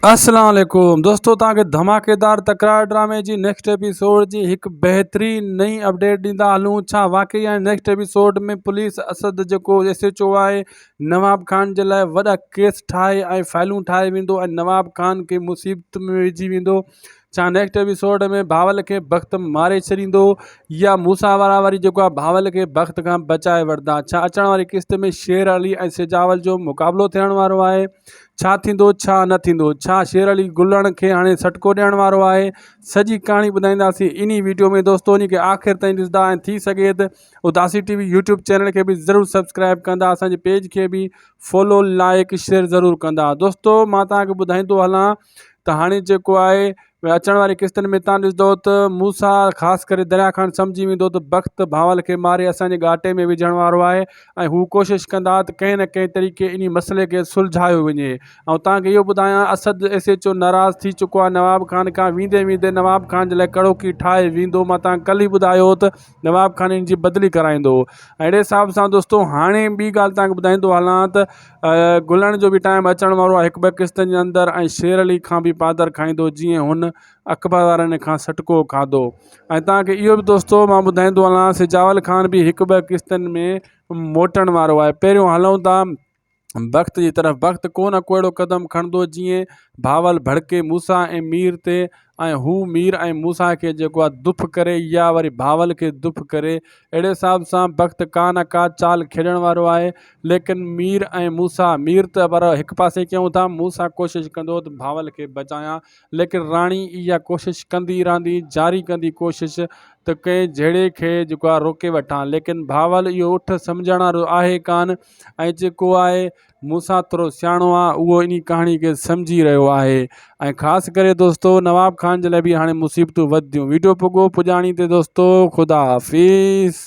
अस्सलाम वालेकुम दोस्तों, तव्हांखे धमाकेदार तकरार ड्रामे जी नेक्स्ट एपिसोड जी एक बेहतरीन नई अपडेट ॾींदा हलूं। छा वाकई नेक्स्ट एपिसोड में पुलिस असद जेको SHO आहे नवाब खान जे लाइ वॾा केस ठाहे ऐं फाइलूं ठाहे वेंदो ऐं नवाब खान खे मुसीबत में विझी वेंदो। छा नेक्स्ट एपिसोड में भावल खे बख़्त मारे छॾींदो या मूसा वारा वरी जेको आहे भावल खे बख़्त खां बचाए वठंदा? छा अचण वारी किस्त में शेर अली ऐं सिजावल जो मुक़ाबिलो थियण वारो आहे? छा थींदो छा न थींदो? छा शेर अली गुलण खे हाणे सटको ॾियण वारो आहे? सॼी कहाणी ॿुधाईंदासीं इन वीडियो में दोस्तों। इन खे आख़िर ताईं ॾिसंदा ऐं थी सघे त उदासी TV यूट्यूब चैनल खे बि ज़रूरु सब्सक्राइब कंदा, असांजे पेज खे बि फॉलो लाइक शेयर ज़रूरु कंदा। दोस्तों मां तव्हांखे ॿुधाईंदो हलां त हाणे जेको आहे अचण वारी किस्तनि में तव्हां ॾिसंदो त मूसा ख़ासि करे दरिया खान सम्झी वेंदो त वक़्त भावल खे मारे असांजे घाटे में विझण वारो आहे ऐं हू कोशिशि कंदा त कंहिं न कंहिं तरीक़े इन मसइले खे सुलझायो वञे। ऐं तव्हांखे इहो ॿुधायां, असद SHO नाराज़ थी चुको आहे नवाब खान खां। वेंदे वेंदे नवाब खान जे लाइ कड़ोकी ठाहे वेंदो। मां तव्हांखे कल्ह ई ॿुधायो त नवाब खान इन जी बदिली कराईंदो। अहिड़े हिसाब सां दोस्तों हाणे ॿी ॻाल्हि तव्हांखे ॿुधाईंदो हलां त गुलण जो बि टाइम अचण वारो आहे हिकु ॿ किस्तनि जे अंदरि, ऐं शेर अली खां बि पादर खाईंदो जीअं हुन अख़बार वारनि खां सटको खाधो। ऐं तव्हांखे इहो बि दोस्तों मां ॿुधाईंदो हलां सिजावल खान बि हिकु ॿ किस्तनि में मोटण वारो आहे। पहिरियों हलूं था वक़्त जी तरफ़। वक़्त को न को अहिड़ो क़दम खणंदो जीअं भावल भड़के मूसा ऐं मीर ते ऐं हू मीर ऐं मूसा खे जेको आहे दुफ़ करे या वरी भावल खे दुफ़ करे। अहिड़े हिसाब सां वक़्त का न का चाल खेॾण वारो आहे। लेकिन मीर ऐं मूसा, मीर त पर हिकु पासे कयूं था, मूसा कोशिशि कंदो त भावल खे बचायां, लेकिन राणी इहा कोशिशि कंदी रहंदी, जारी कंदी कोशिशि त कंहिं जहिड़े खे जेको आहे रोके वठां। लेकिन भावल इहो उठ सम्झण वारो आहे कान, ऐं जेको आहे मूसा थोरो सियाणो आहे, उहो इन कहाणी खे सम्झी रहियो आहे। ऐं ख़ासि करे दोस्तों नवाब खान जे लाइ बि हाणे मुसीबतूं वधियूं। वीडियो पुॼाणी ते दोस्तों, ख़ुदा हाफ़िज़।